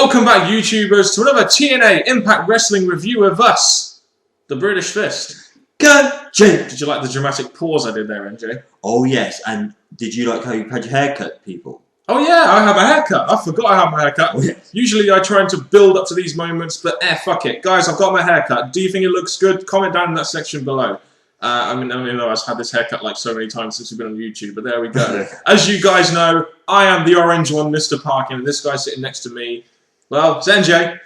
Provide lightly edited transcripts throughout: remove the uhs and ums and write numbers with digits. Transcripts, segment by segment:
Welcome back, YouTubers, to another TNA Impact Wrestling review of us, the British Fist. Go, Jake! Did you like the dramatic pause I did there, MJ? Oh yes, and did you like how you had your haircut, people? Oh yeah, I have a haircut. I forgot I have my haircut. Oh, yes. Usually I try to build up to these moments, but fuck it. Guys, I've got my haircut. Do you think it looks good? Comment down in that section below. I know I've had this haircut like so many times since we've been on YouTube, but there we go. As you guys know, I am the orange one, Mr. Parkin, and this guy sitting next to me, well, it's NJ.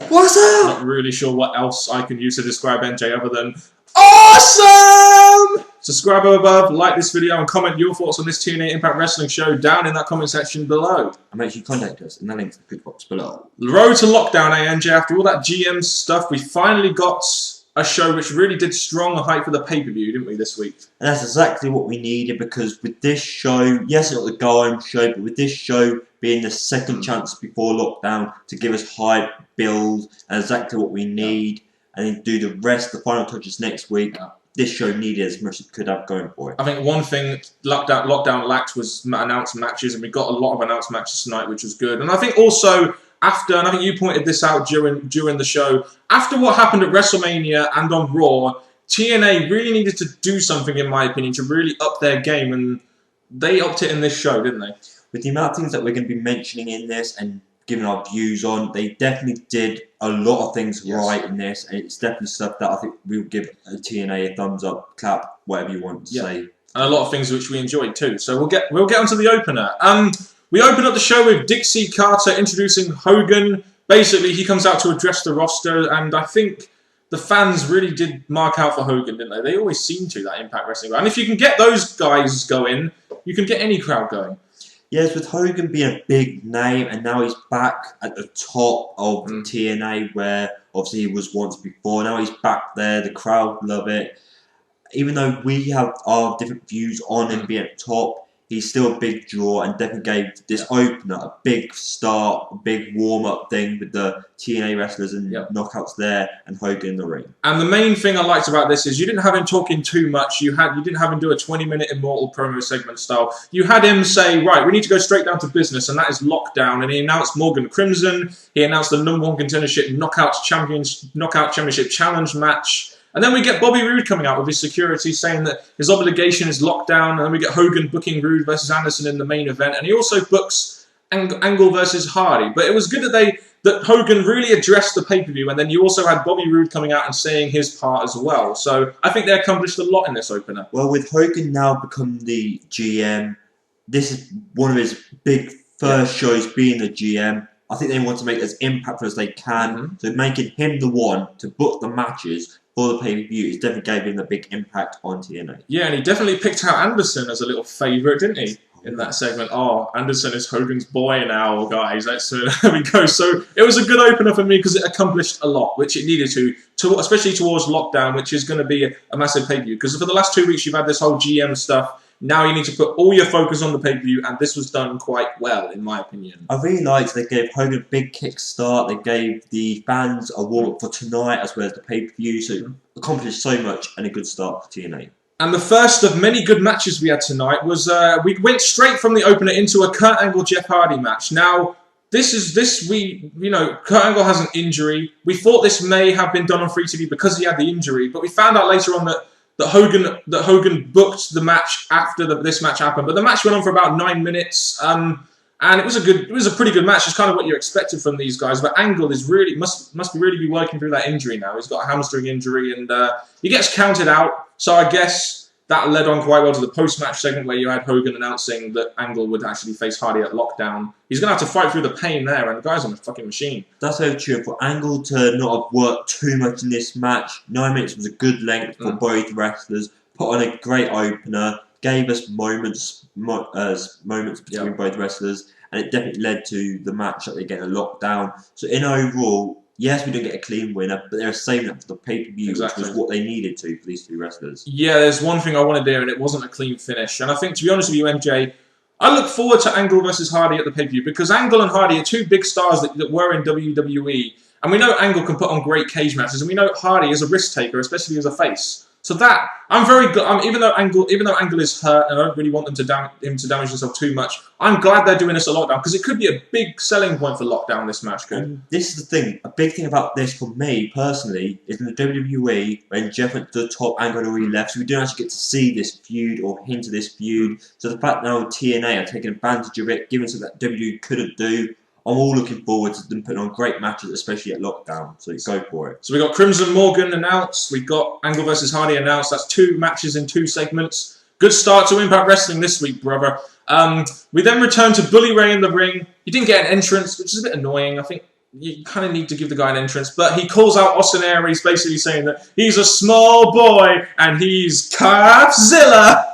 What's up? Not really sure what else I can use to describe NJ other than awesome! Subscribe above, like this video, and comment your thoughts on this TNA Impact Wrestling show down in that comment section below. And make sure you contact us in the link in the box below. The road to lockdown, NJ. After all that GM stuff, we finally got a show which really did strong hype for the pay-per-view, didn't we, this week? And that's exactly what we needed, because with this show, yes, it's not the go-home show, but with this show being the second chance before lockdown to give us hype, build, and exactly what we need, and then do the rest, the final touches next week. This show needed as much as it could have going for it. I think one thing lockdown lacked was announced matches, and we got a lot of announced matches tonight, which was good. And I think also after, and I think you pointed this out during the show, after what happened at WrestleMania and on Raw, TNA really needed to do something, in my opinion, to really up their game, and they upped it in this show, didn't they? With the amount of things that we're going to be mentioning in this and giving our views on, they definitely did a lot of things right in this, and it's definitely stuff that I think we'll give TNA a thumbs up, clap, whatever you want to say. And a lot of things which we enjoyed too. So we'll get onto the opener. We open up the show with Dixie Carter introducing Hogan. Basically, he comes out to address the roster, and I think the fans really did mark out for Hogan, didn't they? They always seem to, that Impact Wrestling. And if you can get those guys going, you can get any crowd going. Yes, with Hogan being a big name, and now he's back at the top of TNA, where obviously he was once before. Now he's back there, the crowd love it. Even though we have our different views on him being at the top, he's still a big draw, and definitely gave this opener a big start, a big warm-up thing with the TNA wrestlers and knockouts there, and Hogan in the ring. And the main thing I liked about this is you didn't have him talking too much. You didn't have him do a 20-minute Immortal promo segment style. You had him say, right, we need to go straight down to business, and that is lockdown. And he announced Morgan Crimson. He announced the #1 contendership Knockout Championship Challenge match. And then we get Bobby Roode coming out with his security saying that his obligation is lockdown. And then we get Hogan booking Roode versus Anderson in the main event. And he also books Angle versus Hardy. But it was good that Hogan really addressed the pay-per-view. And then you also had Bobby Roode coming out and saying his part as well. So I think they accomplished a lot in this opener. Well, with Hogan now become the GM, this is one of his big first shows being the GM. I think they want to make it as impactful as they can. So making him the one to book the matches for the pay-per-view, it definitely gave him a big impact on TNA. Yeah, and he definitely picked out Anderson as a little favourite, didn't he? In that segment. Oh, Anderson is Hogan's boy now, guys. There we go. So it was a good opener for me because it accomplished a lot, which it needed to especially towards lockdown, which is going to be a massive pay-per-view. Because for the last 2 weeks, you've had this whole GM stuff. Now you need to put all your focus on the pay-per-view, and this was done quite well, in my opinion. I really liked they gave Hogan a big kickstart. They gave the fans a warm-up for tonight as well as the pay-per-view. So it accomplished so much, and a good start for TNA. And the first of many good matches we had tonight was we went straight from the opener into a Kurt Angle Jeff Hardy match. Now Kurt Angle has an injury. We thought this may have been done on free TV because he had the injury, but we found out later on that Hogan booked the match after this match happened. But the match went on for about 9 minutes, and it was a pretty good match. It's kind of what you expected from these guys. But Angle is really must really be working through that injury now. He's got a hamstring injury, and he gets counted out. So I guess that led on quite well to the post-match segment where you had Hogan announcing that Angle would actually face Hardy at lockdown. He's going to have to fight through the pain there, and the guy's on a fucking machine. That's very true. For Angle to not have worked too much in this match, 9 minutes was a good length for both wrestlers. Put on a great opener, gave us moments between both wrestlers, and it definitely led to the match that they get a lockdown. So in overall, yes, we didn't get a clean winner, but they're saving up for the pay-per-view, which was what they needed to for these two wrestlers. Yeah, there's one thing I wanted to do, and it wasn't a clean finish. And I think, to be honest with you, MJ, I look forward to Angle versus Hardy at the pay-per-view because Angle and Hardy are two big stars that were in WWE. And we know Angle can put on great cage matches, and we know Hardy is a risk taker, especially as a face. So that I'm very good. Even though Angle is hurt, and I don't really want him to damage himself too much, I'm glad they're doing this at Lockdown because it could be a big selling point for Lockdown. This match could. And this is the thing. A big thing about this for me personally is in the WWE when Jeff went to the top, Angle already left, so we don't actually get to see this feud or hint of this feud. So the fact now TNA are taking advantage of it, giving us what that WWE couldn't do. I'm all looking forward to them putting on great matches, especially at Lockdown. So go for it. So we got Crimson Morgan announced. We got Angle versus Hardy announced. That's 2 matches in 2 segments. Good start to Impact Wrestling this week, brother. We then returned to Bully Ray in the ring. He didn't get an entrance, which is a bit annoying. I think you kind of need to give the guy an entrance. But he calls out Austin Aries, basically saying that he's a small boy and he's Calfzilla.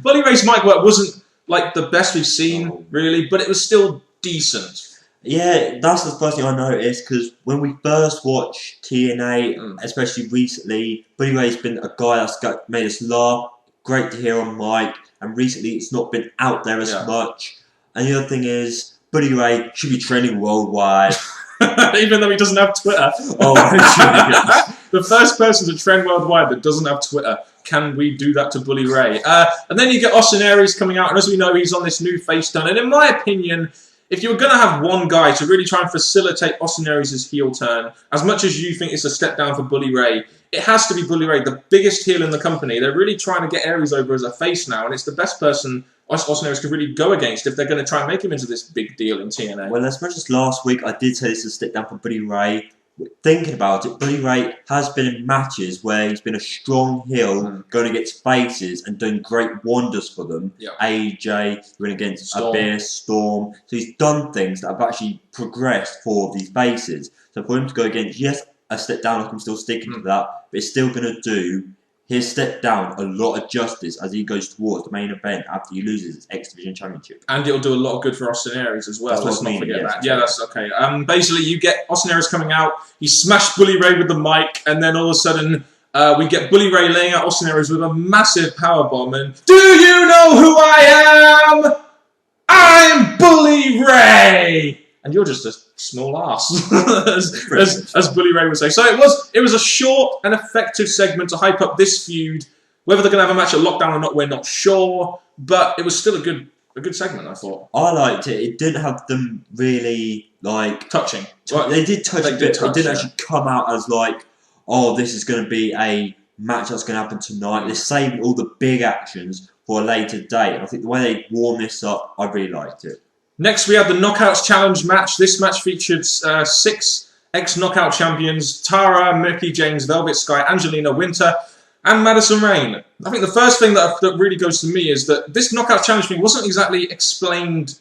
Bully Ray's mic work wasn't like the best we've seen, really, but it was still decent. Yeah, that's the first thing I noticed because when we first watched TNA, especially recently, Bully Ray's been a guy that's made us laugh. Great to hear on mic, and recently it's not been out there as much. And the other thing is, Bully Ray should be trending worldwide. Even though he doesn't have Twitter. The first person to trend worldwide that doesn't have Twitter. Can we do that to Bully Ray? And then you get Austin Aries coming out, and as we know, he's on this new face turn. And in my opinion, if you were going to have one guy to really try and facilitate Austin Aries' heel turn, as much as you think it's a step down for Bully Ray, it has to be Bully Ray, the biggest heel in the company. They're really trying to get Aries over as a face now, and it's the best person Austin Aries could really go against if they're going to try and make him into this big deal in TNA. Well, as much as last week I did say this is a step down for Bully Ray, thinking about it, Bully Ray has been in matches where he's been a strong heel going against faces and doing great wonders for them. AJ, going against Abyss, Storm. So he's done things that have actually progressed for these faces. So for him to go against, yes, a step down, I'm still sticking to that, but it's still going to do his step down a lot of justice as he goes towards the main event after he loses his X Division Championship. And it'll do a lot of good for Austin Aries as well. Let's not forget that. Yeah, that's okay. Basically, you get Austin Aries coming out, he smashed Bully Ray with the mic, and then all of a sudden, we get Bully Ray laying out Austin Aries with a massive powerbomb. And do you know who I am? I'm Bully Ray! And you're just a small ass, as Bully Ray would say. So it was a short and effective segment to hype up this feud. Whether they're going to have a match at Lockdown or not, we're not sure. But it was still a good segment, I thought. I liked it. It didn't have them really touching. They did touch a bit. It didn't actually come out as like, oh, this is going to be a match that's going to happen tonight. They're saving all the big actions for a later date. And I think the way they warm this up, I really liked it. Next, we had the Knockouts Challenge match. This match featured 6 ex-Knockout champions, Tara, Mickie James, Velvet Sky, Angelina Winter, and Madison Rayne. I think the first thing that really goes to me is that this Knockout Challenge thing wasn't exactly explained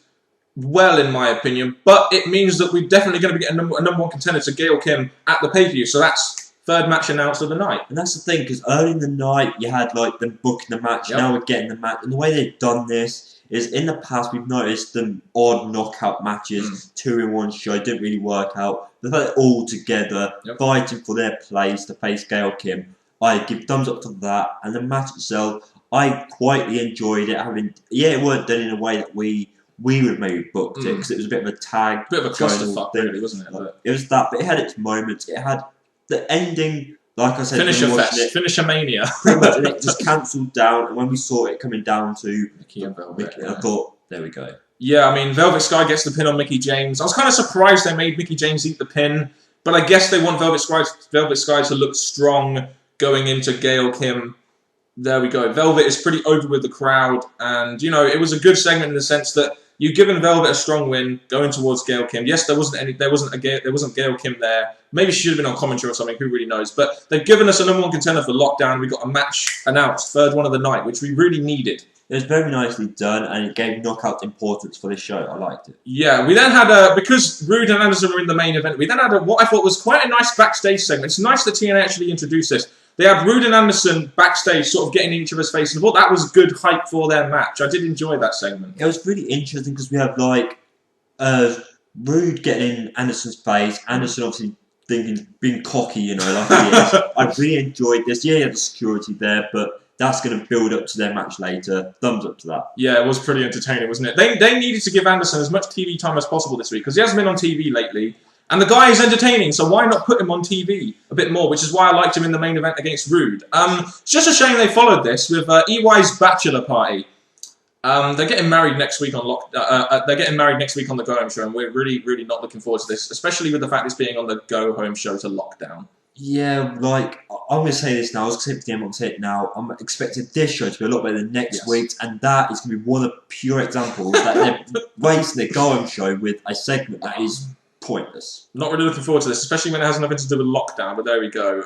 well, in my opinion, but it means that we're definitely going to be getting a number 1 contender to Gail Kim at the pay-per-view, so that's 3rd match announced of the night. And that's the thing, because early in the night, you had like them booking the match, now we're getting the match, and the way they've done this is in the past we've noticed them odd knockout matches, 2 in 1 show, didn't really work out. They've had it all together, fighting for their place to face Gail Kim. I give thumbs up to that, and the match itself, I quietly enjoyed it. It weren't done in a way that we would have maybe booked it, because it was a bit of a tag. Bit of a clusterfuck, really, wasn't it? It was that, but it had its moments. It had the ending. Like I said, Finisher Mania. Pretty much, and it just cancelled down. And when we saw it coming down to Mickie and Velvet, I thought, there we go. Yeah, I mean, Velvet Sky gets the pin on Mickie James. I was kind of surprised they made Mickie James eat the pin, but I guess they want Velvet Sky to look strong going into Gail Kim. There we go. Velvet is pretty over with the crowd, and you know, it was a good segment in the sense that you've given Velvet a strong win going towards Gail Kim. Yes, there wasn't Gail Kim there. Maybe she should have been on commentary or something. Who really knows? But they've given us a number 1 contender for Lockdown. We got a match announced, 3rd one of the night, which we really needed. It was very nicely done, and it gave Knockout importance for this show. I liked it. Yeah, we then had because Rude and Anderson were in the main event. We then had what I thought was quite a nice backstage segment. It's nice that TNA actually introduced this. They had Rude and Anderson backstage, sort of getting in each other's face, and I thought that was good hype for their match. I did enjoy that segment. It was really interesting because we have like Rude getting in Anderson's face. Anderson obviously being cocky, you know, like he is. I really enjoyed this. Yeah, you had the security there, but that's going to build up to their match later. Thumbs up to that. Yeah, it was pretty entertaining, wasn't it? They needed to give Anderson as much TV time as possible this week because he hasn't been on TV lately. And the guy is entertaining, so why not put him on TV a bit more, which is why I liked him in the main event against Rude. It's just a shame they followed this with EY's bachelor party. They're getting married next week on they're getting married next week on the Go Home show, and we're really, really not looking forward to this, especially with the fact it's being on the Go Home show to Lockdown. Yeah, like, I'm going to say this now, I was going to say it again, I'm going to say it now. I'm expecting this show to be a lot better than next week's, and that is going to be one of the pure examples that they're wasting their Go Home show with a segment that is pointless. Not really looking forward to this, especially when it has nothing to do with Lockdown, but there we go.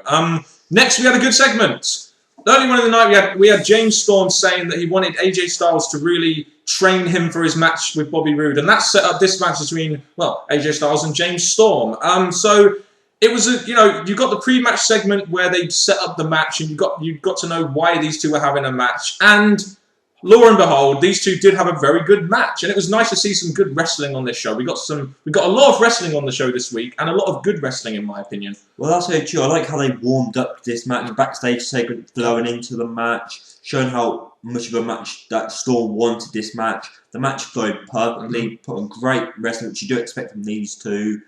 Next, we had a good segment. Early on in the night, we had James Storm saying that he wanted AJ Styles to really train him for his match with Bobby Roode, and that set up this match between, well, AJ Styles and James Storm. So it was you got the pre-match segment where they set up the match, and you got to know why these two were having a match, and lo and behold, these two did have a very good match, and it was nice to see some good wrestling on this show. We got a lot of wrestling on the show this week, and a lot of good wrestling, in my opinion. Well, that's very true. I like how they warmed up this match, backstage segment flowing into the match, showing how much of a match that Storm wanted this match. The match flowed perfectly, put on great wrestling, which you do expect from these two.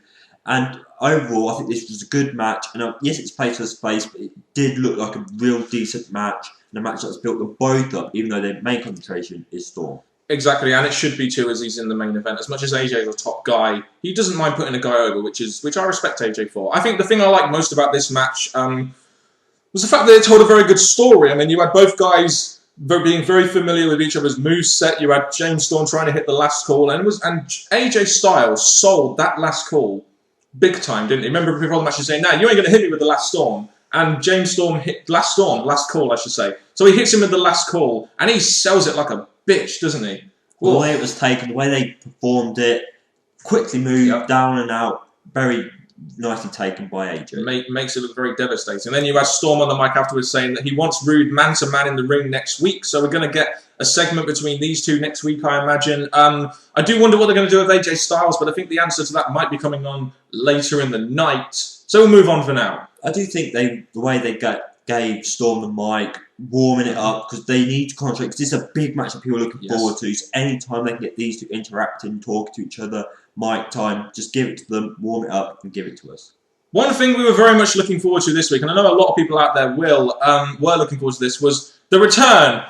And overall, I think this was a good match. And yes, it's place for space, but it did look like a real decent match. And a match that's built them both up, even though their main concentration is Storm. Exactly, and it should be too, as he's in the main event. As much as AJ is a top guy, he doesn't mind putting a guy over, which I respect AJ for. I think the thing I like most about this match was the fact that it told a very good story. I mean, you had both guys being very familiar with each other's moveset. You had James Storm trying to hit the last call, and AJ Styles sold that last call big time, didn't he? Remember before the match, he saying, "Nah, you ain't gonna hit me with the last storm." And James Storm hit last call, I should say. So he hits him with the last call, and he sells it like a bitch, doesn't he? Well, the way it was taken, the way they performed it, quickly moved down and out, very nicely taken by AJ. Makes it look very devastating. And then you had Storm on the mic afterwards saying that he wants Rude man-to-man in the ring next week. So we're going to get a segment between these two next week, I imagine. I do wonder what they're going to do with AJ Styles, but I think the answer to that might be coming on later in the night. So we'll move on for now. I do think the way they gave Storm the mic, warming it up, because they need to concentrate, because this is a big match that people are looking forward to. So anytime they can get these two interacting, talking to each other, mic time, just give it to them, warm it up, and give it to us. One thing we were very much looking forward to this week, and I know a lot of people out there were looking forward to this, was the return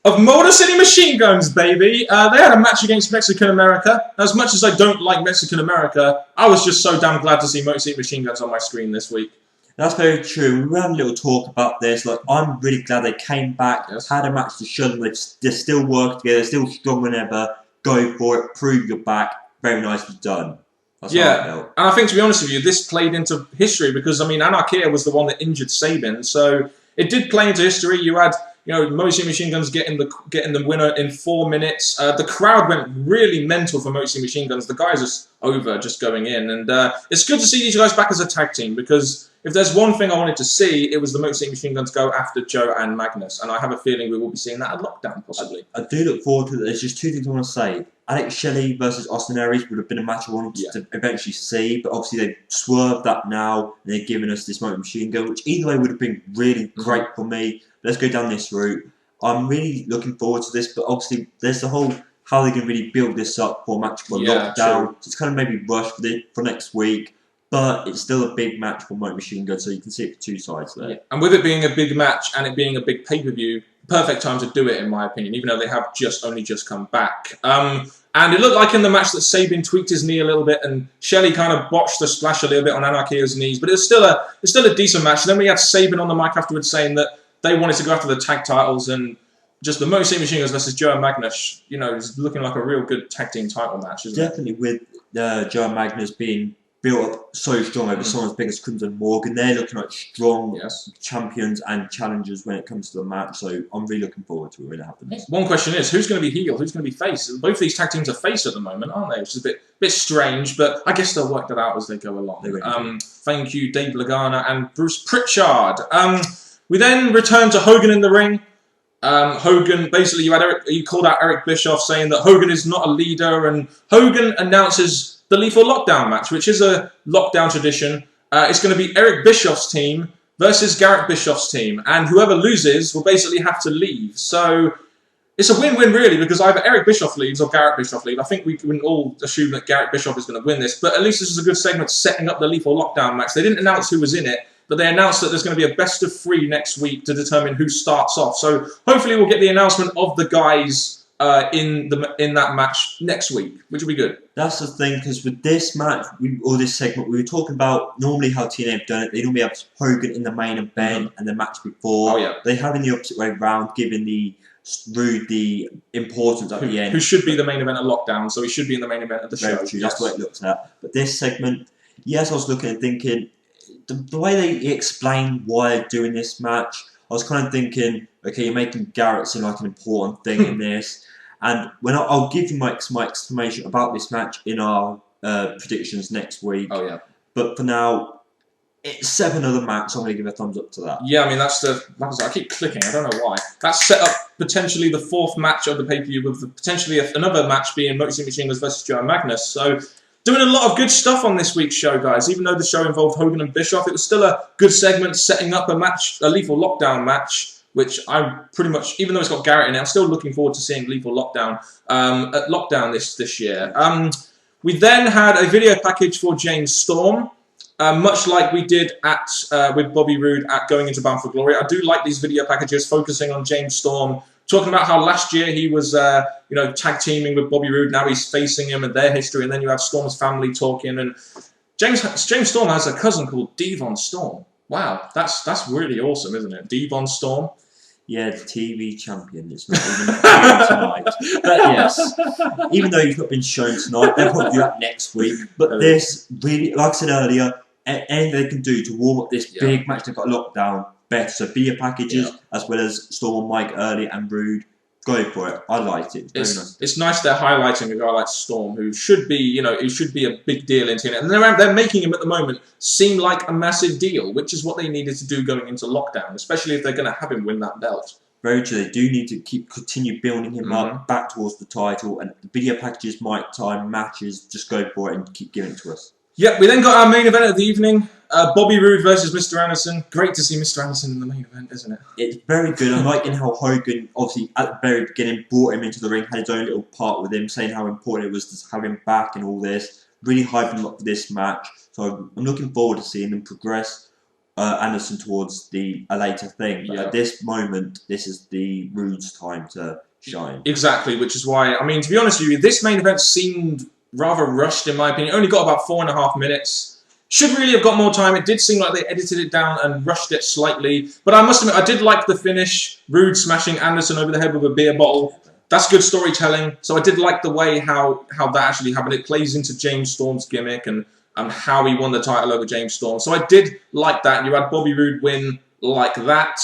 of Motor City Machine Guns, baby. They had a match against Mexican America. As much as I don't like Mexican America, I was just so damn glad to see Motor City Machine Guns on my screen this week. That's very true. We had a little talk about this. Like, I'm really glad they came back, had a match to show them they're still working together, they're still stronger than ever. Go for it, prove you're back. Very nicely done. That's how I felt. And I think, to be honest with you, this played into history because, I mean, Anarchia was the one that injured Sabin, so it did play into history. You had, Motor City Machine Guns getting the winner in 4 minutes. The crowd went really mental for Motor City Machine Guns. The guys are just going in, and it's good to see these guys back as a tag team because if there's one thing I wanted to see, it was the Motor City Machine Guns go after Joe and Magnus, and I have a feeling we will be seeing that at Lockdown, possibly. I do look forward to it. There's just two things I want to say. Alex Shelley versus Austin Aries would have been a match I wanted to eventually see, but obviously they've swerved that now, and they're giving us this Motor Machine Gun, which either way would have been really great for me. Let's go down this route. I'm really looking forward to this, but obviously there's the whole how they can really build this up for a match for Lockdown. So it's kind of maybe rushed for next week. But it's still a big match for Motor Machine Gun, so you can see it for two sides there. Yeah. And with it being a big match and it being a big pay-per-view, perfect time to do it, in my opinion, even though they have only just come back. And it looked like in the match that Sabin tweaked his knee a little bit, and Shelley kind of botched the splash a little bit on Anarchia's knees, but it's still a decent match. And then we had Sabin on the mic afterwards saying that they wanted to go after the tag titles, and just the Motor City Machine Guns versus Joe and Magnus, is looking like a real good tag team title match, isn't it? Definitely, with Joe and Magnus being built up so strong over someone as big as Crimson Morgan. They're looking like strong champions and challengers when it comes to the match, so I'm really looking forward to it when it happens. One question is, who's going to be heel? Who's going to be face? Both these tag teams are face at the moment, aren't they? Which is a bit strange, but I guess they'll work that out as they go along. Thank you, Dave Lagana and Bruce Pritchard. We then return to Hogan in the ring. Hogan, basically, you called out Eric Bischoff saying that Hogan is not a leader, and Hogan announces the Lethal Lockdown match, which is a Lockdown tradition. It's going to be Eric Bischoff's team versus Garrett Bischoff's team, and whoever loses will basically have to leave. So It's a win-win, really, because either Eric Bischoff leaves or Garrett Bischoff leaves. I think we can all assume that Garrett Bischoff is going to win this, but at least this is a good segment setting up the Lethal Lockdown match. They didn't announce who was in it, but they announced that there's going to be a best of 3 next week to determine who starts off. So hopefully we'll get the announcement of the guys in that match next week, which will be good. That's the thing, because with this match, or this segment, we were talking about normally how TNA have done it. They normally have Hogan in the main event and the match before. Oh, yeah. They have in the opposite way round, giving Rude the importance at the end. Who should be the main event of Lockdown, so he should be in the main event of the show. True. That's what it looks at. But this segment, yes, I was looking and thinking, the way they explained why they're doing this match, I was kind of thinking, okay, you're making Garrett seem like an important thing in this. And when I'll give you my explanation about this match in our predictions next week. Oh, yeah. But for now, it's 7 other match. I'm going to give a thumbs up to that. Yeah, I mean, I keep clicking, I don't know why. That's set up potentially the 4th match of the pay-per-view, with potentially another match being Motor City Machine Guns versus Joe and Magnus. So, doing a lot of good stuff on this week's show, guys. Even though the show involved Hogan and Bischoff, it was still a good segment setting up a Lethal Lockdown match, which I'm pretty much, even though it's got Garrett in it, I'm still looking forward to seeing Lethal Lockdown at Lockdown this year. We then had a video package for James Storm. Much like we did with Bobby Roode at Going Into Bound for Glory. I do like these video packages focusing on James Storm, talking about how last year he was tag teaming with Bobby Roode, now he's facing him and their history, and then you have Storm's family talking, and James Storm has a cousin called Devon Storm. Wow, that's really awesome, isn't it? Devon Storm. Yeah, the TV champion. It's not even tonight. But yes, even though he's not been shown tonight, they'll probably do that next week. But this really, like I said earlier, anything they can do to warm up this big match they've got locked down, better. So video packages, as well as Storm and Mike early and Rude, go for it. I liked it. It's nice they're highlighting a guy like Storm, who should be, he should be a big deal in TNA. And they're making him at the moment seem like a massive deal, which is what they needed to do going into Lockdown, especially if they're going to have him win that belt. Very true. They do need to continue building him up back towards the title, and the video packages, Mike time, matches, just go for it and keep giving it to us. Yep, we then got our main event of the evening, Bobby Roode versus Mr. Anderson. Great to see Mr. Anderson in the main event, isn't it? It's very good. I'm liking how Hogan, obviously, at the very beginning, brought him into the ring, had his own little part with him, saying how important it was to have him back and all this. Really hyping him up for this match. So I'm looking forward to seeing them progress Anderson towards a later thing. But at this moment, this is the Roode's time to shine. Exactly, which is why, I mean, to be honest with you, this main event seemed rather rushed, in my opinion. It only got about 4.5 minutes. Should really have got more time. It did seem like they edited it down and rushed it slightly. But I must admit, I did like the finish. Rude smashing Anderson over the head with a beer bottle. That's good storytelling. So I did like the way how that actually happened. It plays into James Storm's gimmick and how he won the title over James Storm. So I did like that. You had Bobby Roode win like that.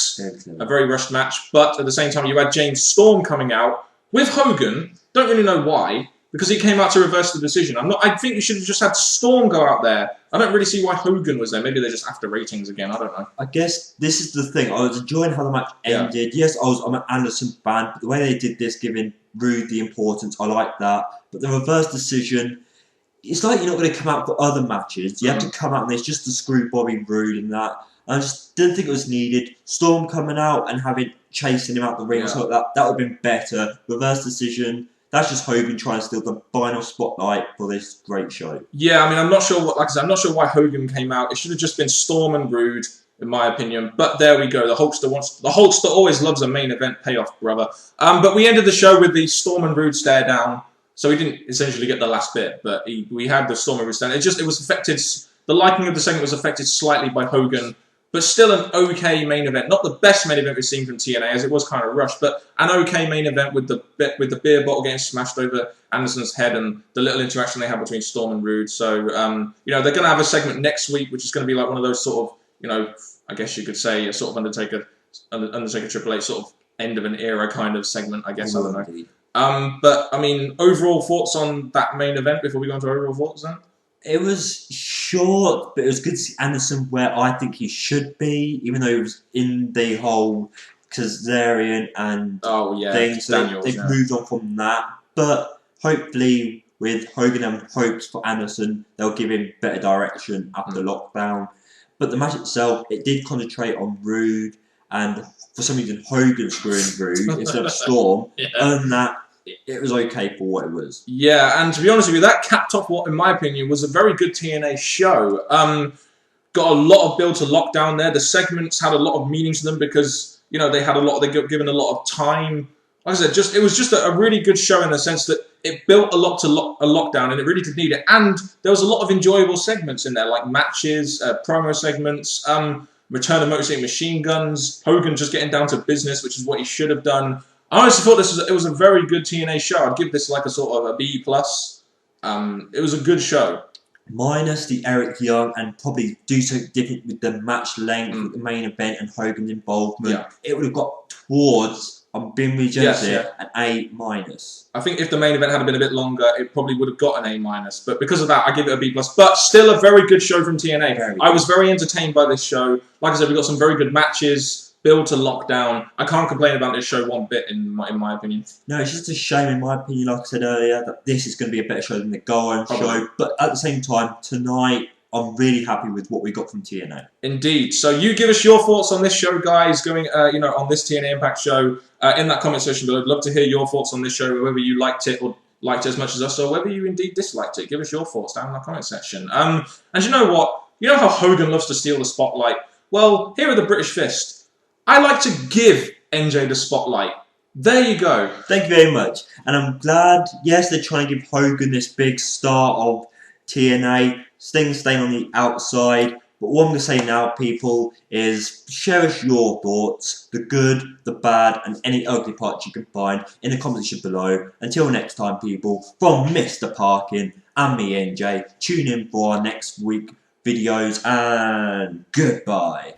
A very rushed match. But at the same time, you had James Storm coming out with Hogan. Don't really know why. Because he came out to reverse the decision. I think you should have just had Storm go out there. I don't really see why Hogan was there. Maybe they're just after ratings again. I don't know. I guess this is the thing. I was enjoying how the match ended. Yes, I'm an Anderson fan, but the way they did this, giving Rude the importance, I like that. But the reverse decision, it's like you're not going to come out for other matches. You have to come out and it's just to screw Bobby Roode and that. I just didn't think it was needed. Storm coming out and chasing him out the ring, so that would have been better. Reverse decision. That's just Hogan trying to steal the final spotlight for this great show. Yeah, I mean, I'm not sure I'm not sure why Hogan came out. It should have just been Storm and Rude, in my opinion. But there we go. The Hulkster always loves a main event payoff, brother. But we ended the show with the Storm and Rude stare down. So we didn't essentially get the last bit, but we had the Storm and Rude stare down. It was affected. The liking of the segment was affected slightly by Hogan. But still an okay main event. Not the best main event we've seen from TNA, as it was kind of rushed, but an okay main event with the beer bottle getting smashed over Anderson's head and the little interaction they had between Storm and Rude. So, they're going to have a segment next week, which is going to be like one of those sort of, I guess you could say a sort of Undertaker Triple H sort of end of an era kind of segment, I guess. I don't know. But, I mean, overall thoughts on that main event before we go into overall thoughts then? It was short, but it was good to see Anderson where I think he should be, even though he was in the whole Kazarian and things. So they've moved on from that. But hopefully, with Hogan and hopes for Anderson, they'll give him better direction after lockdown. But the match itself, it did concentrate on Rude and for some reason Hogan screwing through instead of Storm. Yeah. Other than that, it was okay for what it was. Yeah, and to be honest with you, that capped off what, in my opinion, was a very good TNA show. Got a lot of build to lockdown there. The segments had a lot of meaning to them because, you know, they got given a lot of time. Like I said, it was just a really good show in the sense that it built a lot to a lockdown, and it really did need it. And there was a lot of enjoyable segments in there, like matches, promo segments, return of Motor City Machine Guns, Hogan just getting down to business, which is what he should have done. I honestly thought it was a very good TNA show. I'd give this like a sort of a B+. It was a good show. Minus the Eric Young, and probably do something different with the match length, with the main event and Hogan's involvement. It would have got towards, I'm being really generous here, an A-. I think if the main event had been a bit longer, it probably would have got an A-. But because of that, I give it a B+. But still a very good show from TNA. I was very entertained by this show. Like I said, we got some very good matches. Build to lockdown. I can't complain about this show one bit, in my opinion. No, it's just a shame, in my opinion, like I said earlier, that this is going to be a better show than the Go-On show. But at the same time, tonight, I'm really happy with what we got from TNA. Indeed. So you give us your thoughts on this show, guys, going, on this TNA Impact show in that comment section below. I'd love to hear your thoughts on this show, whether you liked it or liked it as much as us, or whether you indeed disliked it. Give us your thoughts down in the comment section. And you know what? You know how Hogan loves to steal the spotlight? Well, here are the British Fist. I like to give NJ the spotlight. There you go. Thank you very much. And I'm glad, yes, they're trying to give Hogan this big star of TNA, staying on the outside. But what I'm going to say now, people, is share us your thoughts, the good, the bad, and any ugly parts you can find in the comments section below. Until next time, people, from Mr. Parkin and me, NJ, tune in for our next week videos, and goodbye.